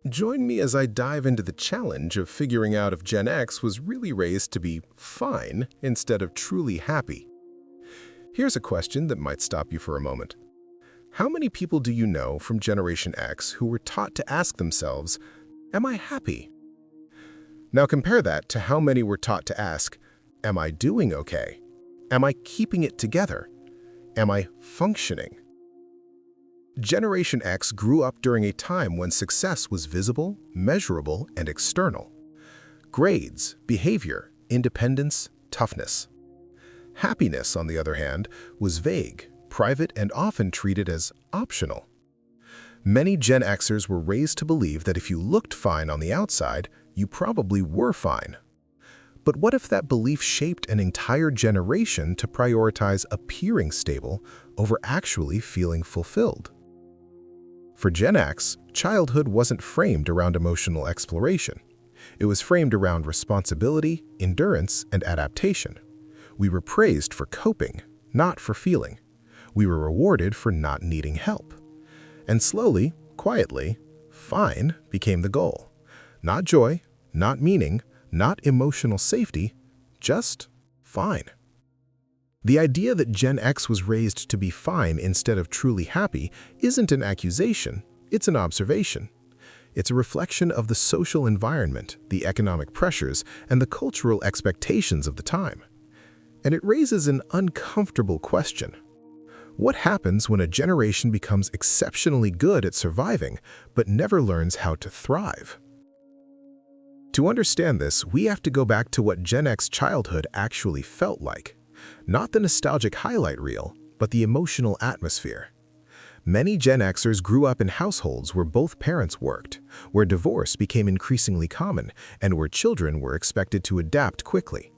Join me as I dive into the challenge of figuring out if Gen X was really raised to be fine instead of truly happy. Here's a question that might stop you for a moment. How many people do you know from Generation X who were taught to ask themselves, "Am I happy?" Now compare that to how many were taught to ask, "Am I doing okay? Am I keeping it together? Am I functioning?" Generation X grew up during a time when success was visible, measurable, and external. Grades, behavior, independence, toughness. Happiness, on the other hand, was vague, private, and often treated as optional. Many Gen Xers were raised to believe that if you looked fine on the outside, you probably were fine. But what if that belief shaped an entire generation to prioritize appearing stable over actually feeling fulfilled? For Gen X, childhood wasn't framed around emotional exploration. It was framed around responsibility, endurance, and adaptation. We were praised for coping, not for feeling. We were rewarded for not needing help. And slowly, quietly, fine became the goal. Not joy, not meaning, not emotional safety, just fine. The idea that Gen X was raised to be fine instead of truly happy isn't an accusation, it's an observation. It's a reflection of the social environment, the economic pressures, and the cultural expectations of the time. And it raises an uncomfortable question. What happens when a generation becomes exceptionally good at surviving, but never learns how to thrive? To understand this, we have to go back to what Gen X childhood actually felt like. Not the nostalgic highlight reel, but the emotional atmosphere. Many Gen Xers grew up in households where both parents worked, where divorce became increasingly common, and where children were expected to adapt quickly.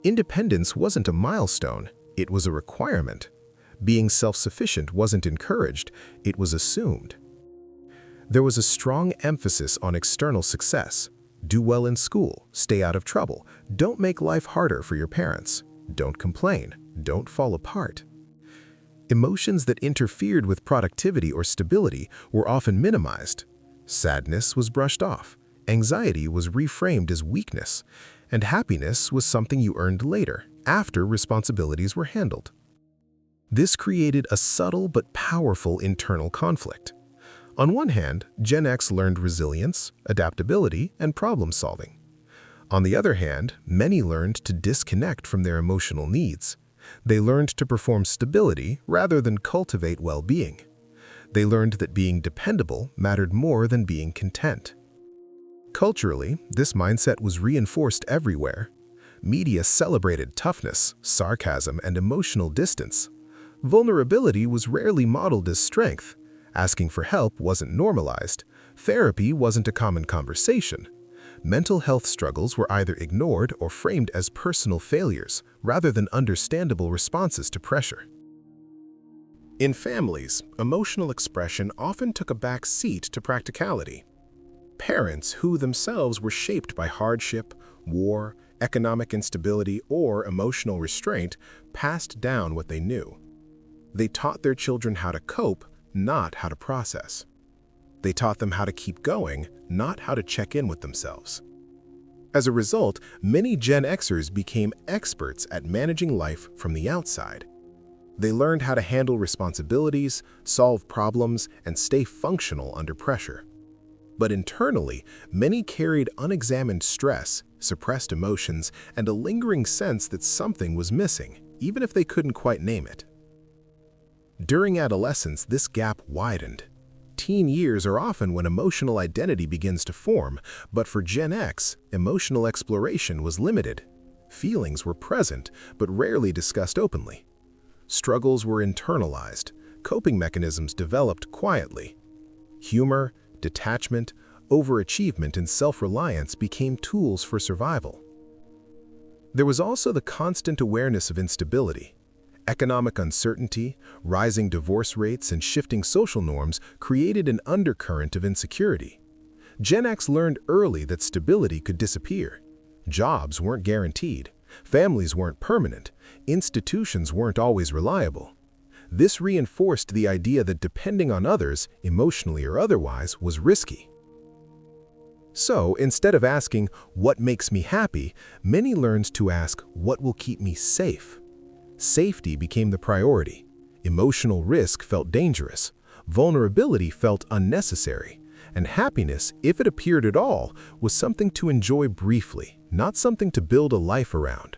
Independence wasn't a milestone, it was a requirement. Being self-sufficient wasn't encouraged, it was assumed. There was a strong emphasis on external success. Do well in school, stay out of trouble, don't make life harder for your parents. Don't complain, don't fall apart. Emotions that interfered with productivity or stability were often minimized. Sadness was brushed off, anxiety was reframed as weakness, and happiness was something you earned later, after responsibilities were handled. This created a subtle but powerful internal conflict. On one hand, Gen X learned resilience, adaptability, and problem-solving. On the other hand, many learned to disconnect from their emotional needs. They learned to perform stability rather than cultivate well-being. They learned that being dependable mattered more than being content. Culturally, this mindset was reinforced everywhere. Media celebrated toughness, sarcasm, and emotional distance. Vulnerability was rarely modeled as strength. Asking for help wasn't normalized. Therapy wasn't a common conversation. Mental health struggles were either ignored or framed as personal failures, rather than understandable responses to pressure. In families, emotional expression often took a back seat to practicality. Parents who themselves were shaped by hardship, war, economic instability, or emotional restraint passed down what they knew. They taught their children how to cope, not how to process. They taught them how to keep going, not how to check in with themselves. As a result, many Gen Xers became experts at managing life from the outside. They learned how to handle responsibilities, solve problems, and stay functional under pressure. But internally, many carried unexamined stress, suppressed emotions, and a lingering sense that something was missing, even if they couldn't quite name it. During adolescence, this gap widened. Teen years are often when emotional identity begins to form, but for Gen X, emotional exploration was limited. Feelings were present, but rarely discussed openly. Struggles were internalized, coping mechanisms developed quietly. Humor, detachment, overachievement, and self-reliance became tools for survival. There was also the constant awareness of instability. Economic uncertainty, rising divorce rates, and shifting social norms created an undercurrent of insecurity. Gen X learned early that stability could disappear. Jobs weren't guaranteed, families weren't permanent, institutions weren't always reliable. This reinforced the idea that depending on others, emotionally or otherwise, was risky. So, instead of asking, "What makes me happy?" many learned to ask, "What will keep me safe?" Safety became the priority. Emotional risk felt dangerous. Vulnerability felt unnecessary. And happiness, if it appeared at all, was something to enjoy briefly, not something to build a life around.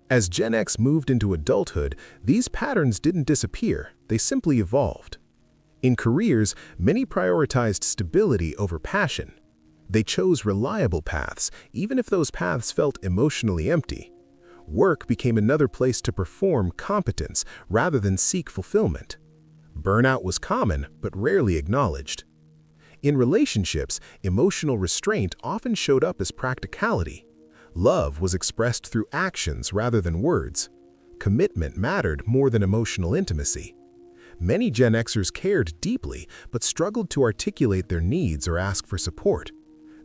As Gen X moved into adulthood, these patterns didn't disappear, they simply evolved. In careers, many prioritized stability over passion. They chose reliable paths, even if those paths felt emotionally empty. Work became another place to perform competence rather than seek fulfillment. Burnout was common, but rarely acknowledged. In relationships, emotional restraint often showed up as practicality. Love was expressed through actions rather than words. Commitment mattered more than emotional intimacy. Many Gen Xers cared deeply, but struggled to articulate their needs or ask for support.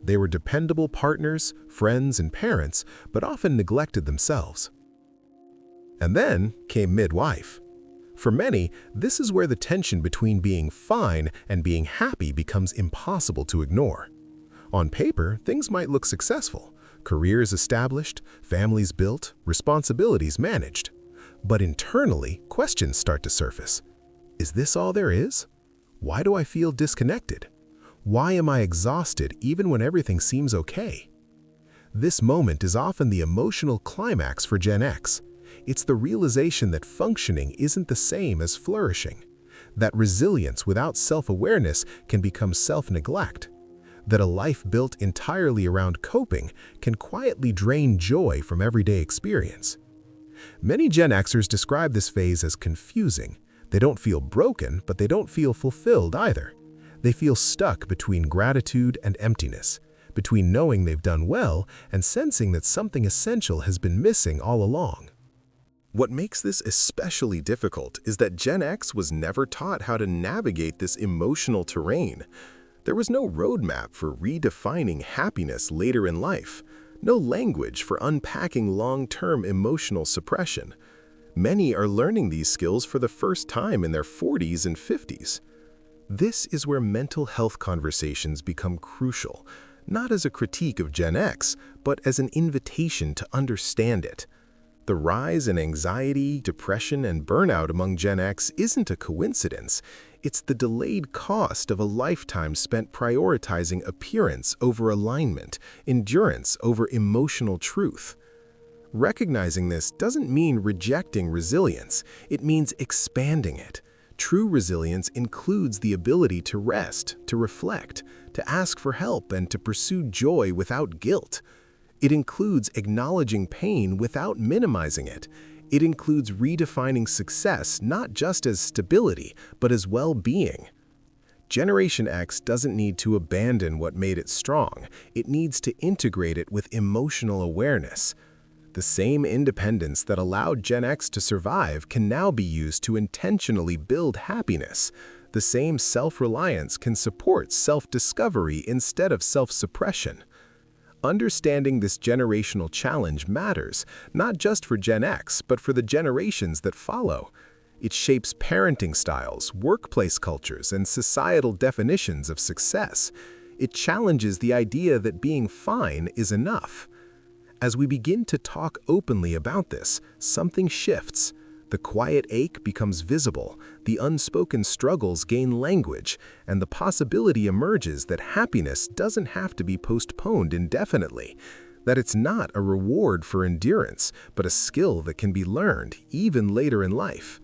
They were dependable partners, friends, and parents, but often neglected themselves. And then came midlife. For many, this is where the tension between being fine and being happy becomes impossible to ignore. On paper, things might look successful, careers established, families built, responsibilities managed. But internally, questions start to surface. Is this all there is? Why do I feel disconnected? Why am I exhausted even when everything seems okay? This moment is often the emotional climax for Gen X. It's the realization that functioning isn't the same as flourishing, that resilience without self-awareness can become self-neglect, that a life built entirely around coping can quietly drain joy from everyday experience. Many Gen Xers describe this phase as confusing. They don't feel broken, but they don't feel fulfilled either. They feel stuck between gratitude and emptiness, between knowing they've done well and sensing that something essential has been missing all along. What makes this especially difficult is that Gen X was never taught how to navigate this emotional terrain. There was no roadmap for redefining happiness later in life, no language for unpacking long-term emotional suppression. Many are learning these skills for the first time in their 40s and 50s. This is where mental health conversations become crucial, not as a critique of Gen X, but as an invitation to understand it. The rise in anxiety, depression, and burnout among Gen X isn't a coincidence. It's the delayed cost of a lifetime spent prioritizing appearance over alignment, endurance over emotional truth. Recognizing this doesn't mean rejecting resilience. It means expanding it. True resilience includes the ability to rest, to reflect, to ask for help, and to pursue joy without guilt. It includes acknowledging pain without minimizing it. It includes redefining success not just as stability, but as well-being. Generation X doesn't need to abandon what made it strong. It needs to integrate it with emotional awareness. The same independence that allowed Gen X to survive can now be used to intentionally build happiness. The same self-reliance can support self-discovery instead of self-suppression. Understanding this generational challenge matters, not just for Gen X, but for the generations that follow. It shapes parenting styles, workplace cultures, and societal definitions of success. It challenges the idea that being fine is enough. As we begin to talk openly about this, something shifts. The quiet ache becomes visible, the unspoken struggles gain language, and the possibility emerges that happiness doesn't have to be postponed indefinitely, that it's not a reward for endurance, but a skill that can be learned even later in life.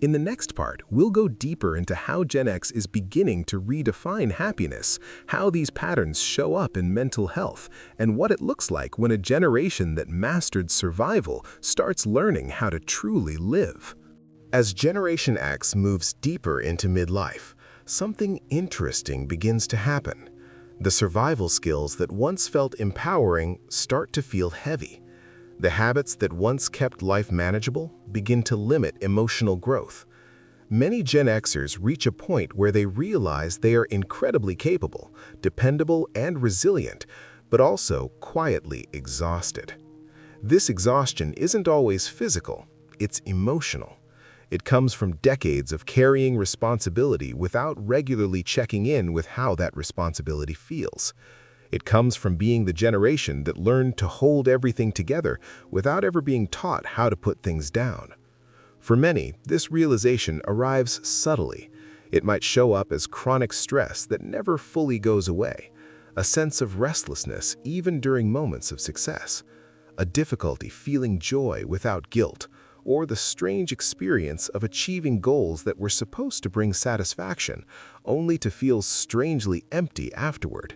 In the next part, we'll go deeper into how Gen X is beginning to redefine happiness, how these patterns show up in mental health, and what it looks like when a generation that mastered survival starts learning how to truly live. As Generation X moves deeper into midlife, something interesting begins to happen. The survival skills that once felt empowering start to feel heavy. The habits that once kept life manageable begin to limit emotional growth. Many Gen Xers reach a point where they realize they are incredibly capable, dependable, and resilient, but also quietly exhausted. This exhaustion isn't always physical, it's emotional. It comes from decades of carrying responsibility without regularly checking in with how that responsibility feels. It comes from being the generation that learned to hold everything together without ever being taught how to put things down. For many, this realization arrives subtly. It might show up as chronic stress that never fully goes away, a sense of restlessness even during moments of success, a difficulty feeling joy without guilt, or the strange experience of achieving goals that were supposed to bring satisfaction, only to feel strangely empty afterward.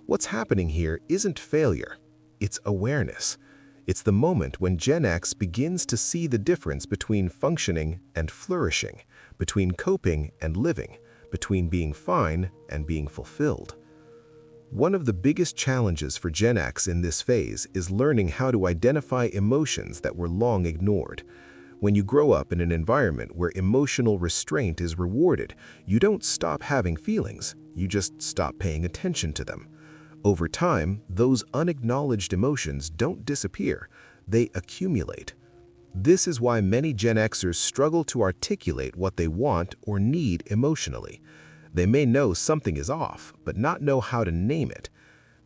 What's happening here isn't failure, it's awareness. It's the moment when Gen X begins to see the difference between functioning and flourishing, between coping and living, between being fine and being fulfilled. One of the biggest challenges for Gen X in this phase is learning how to identify emotions that were long ignored. When you grow up in an environment where emotional restraint is rewarded, you don't stop having feelings, you just stop paying attention to them. Over time, those unacknowledged emotions don't disappear, they accumulate. This is why many Gen Xers struggle to articulate what they want or need emotionally. They may know something is off, but not know how to name it.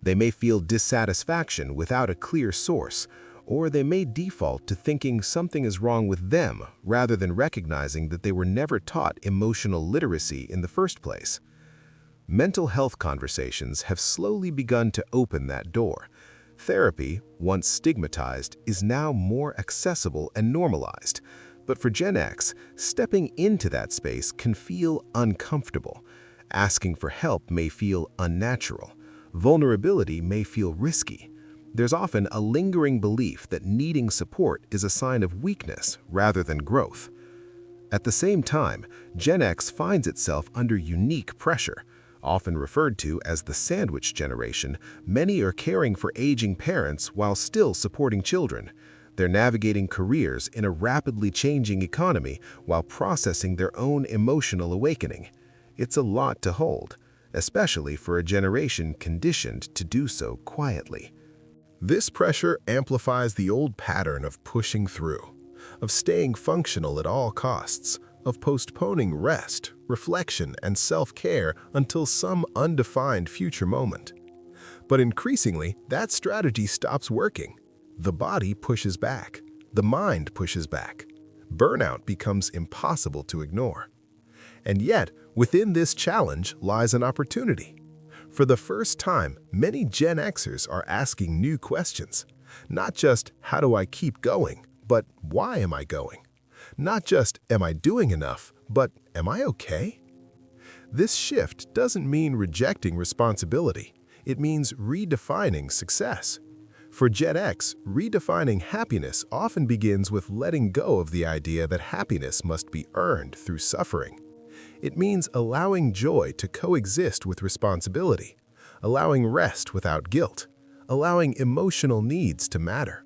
They may feel dissatisfaction without a clear source, or they may default to thinking something is wrong with them rather than recognizing that they were never taught emotional literacy in the first place. Mental health conversations have slowly begun to open that door. Therapy, once stigmatized, is now more accessible and normalized. But for Gen X, stepping into that space can feel uncomfortable. Asking for help may feel unnatural. Vulnerability may feel risky. There's often a lingering belief that needing support is a sign of weakness rather than growth. At the same time, Gen X finds itself under unique pressure. Often referred to as the sandwich generation, many are caring for aging parents while still supporting children. They're navigating careers in a rapidly changing economy while processing their own emotional awakening. It's a lot to hold, especially for a generation conditioned to do so quietly. This pressure amplifies the old pattern of pushing through, of staying functional at all costs, of postponing rest, reflection, and self-care until some undefined future moment. But increasingly, that strategy stops working. The body pushes back. The mind pushes back. Burnout becomes impossible to ignore. And yet, within this challenge lies an opportunity. For the first time, many Gen Xers are asking new questions. Not just, how do I keep going, but why am I going? Not just, am I doing enough, but am I okay? This shift doesn't mean rejecting responsibility. It means redefining success. For Gen X, redefining happiness often begins with letting go of the idea that happiness must be earned through suffering. It means allowing joy to coexist with responsibility, allowing rest without guilt, allowing emotional needs to matter.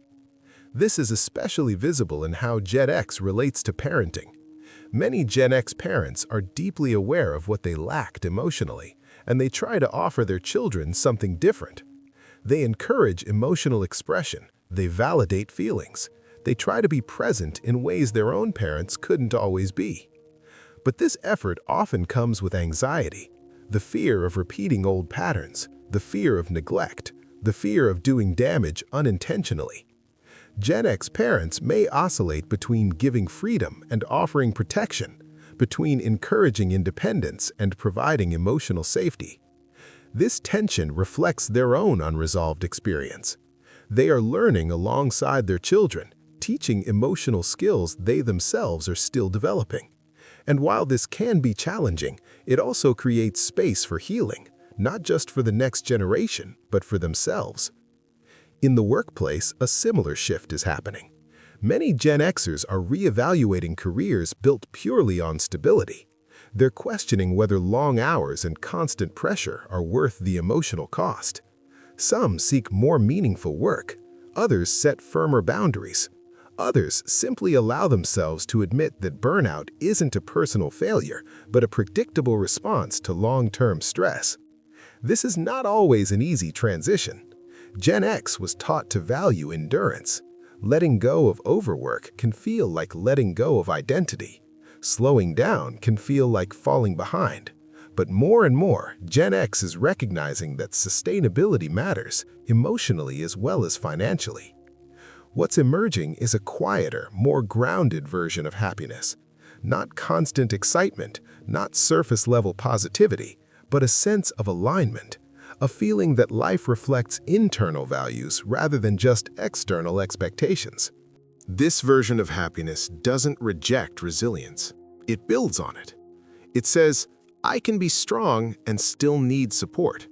This is especially visible in how Gen X relates to parenting. Many Gen X parents are deeply aware of what they lacked emotionally, and they try to offer their children something different. They encourage emotional expression, they validate feelings, they try to be present in ways their own parents couldn't always be. But this effort often comes with anxiety, the fear of repeating old patterns, the fear of neglect, the fear of doing damage unintentionally. Gen X parents may oscillate between giving freedom and offering protection, between encouraging independence and providing emotional safety. This tension reflects their own unresolved experience. They are learning alongside their children, teaching emotional skills they themselves are still developing. And while this can be challenging, it also creates space for healing, not just for the next generation, but for themselves. In the workplace, a similar shift is happening. Many Gen Xers are reevaluating careers built purely on stability. They're questioning whether long hours and constant pressure are worth the emotional cost. Some seek more meaningful work. Others set firmer boundaries. Others simply allow themselves to admit that burnout isn't a personal failure, but a predictable response to long-term stress. This is not always an easy transition. Gen X was taught to value endurance. Letting go of overwork can feel like letting go of identity. Slowing down can feel like falling behind. But more and more, Gen X is recognizing that sustainability matters emotionally as well as financially. What's emerging is a quieter, more grounded version of happiness. Not constant excitement, not surface-level positivity, but a sense of alignment, a feeling that life reflects internal values rather than just external expectations. This version of happiness doesn't reject resilience. It builds on it. It says, I can be strong and still need support.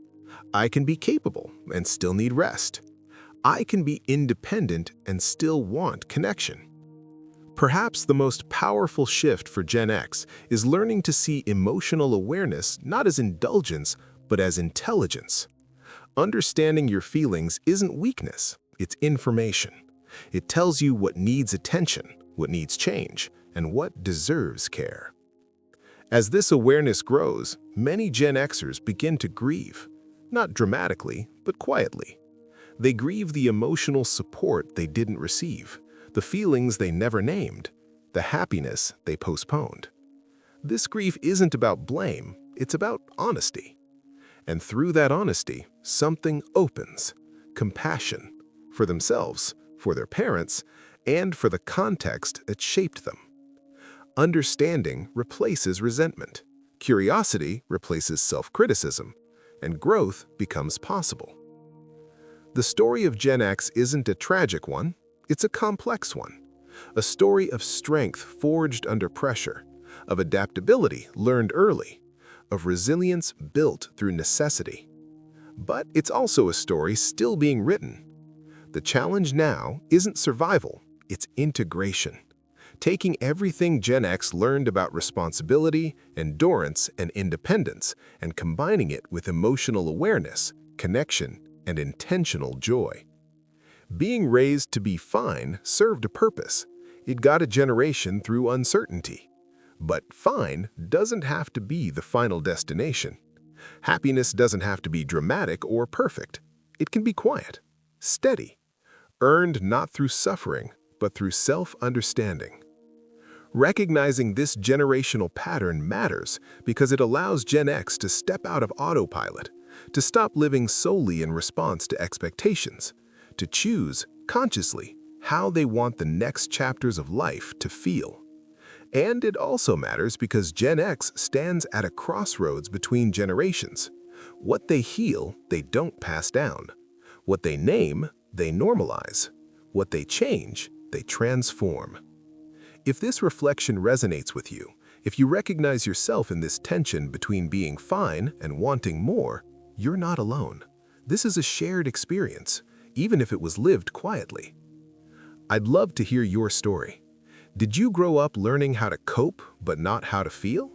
I can be capable and still need rest. I can be independent and still want connection. Perhaps the most powerful shift for Gen X is learning to see emotional awareness not as indulgence, but as intelligence. Understanding your feelings isn't weakness, it's information. It tells you what needs attention, what needs change, and what deserves care. As this awareness grows, many Gen Xers begin to grieve, not dramatically, but quietly. They grieve the emotional support they didn't receive, the feelings they never named, the happiness they postponed. This grief isn't about blame, it's about honesty. And through that honesty, something opens, compassion, for themselves, for their parents, and for the context that shaped them. Understanding replaces resentment, curiosity replaces self-criticism, and growth becomes possible. The story of Gen X isn't a tragic one, it's a complex one. A story of strength forged under pressure, of adaptability learned early, of resilience built through necessity. But it's also a story still being written. The challenge now isn't survival, it's integration. Taking everything Gen X learned about responsibility, endurance, and independence, and combining it with emotional awareness, connection, and intentional joy. Being raised to be fine served a purpose. It got a generation through uncertainty. But fine doesn't have to be the final destination. Happiness doesn't have to be dramatic or perfect. It can be quiet, steady, earned not through suffering, but through self-understanding. Recognizing this generational pattern matters because it allows Gen X to step out of autopilot, to stop living solely in response to expectations, to choose, consciously, how they want the next chapters of life to feel. And it also matters because Gen X stands at a crossroads between generations. What they heal, they don't pass down. What they name, they normalize. What they change, they transform. If this reflection resonates with you, if you recognize yourself in this tension between being fine and wanting more, you're not alone. This is a shared experience, even if it was lived quietly. I'd love to hear your story. Did you grow up learning how to cope but not how to feel?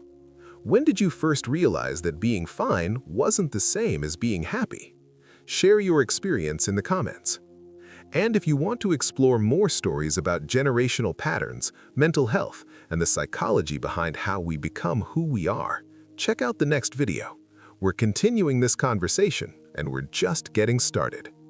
When did you first realize that being fine wasn't the same as being happy? Share your experience in the comments. And if you want to explore more stories about generational patterns, mental health, and the psychology behind how we become who we are, check out the next video. We're continuing this conversation, and we're just getting started.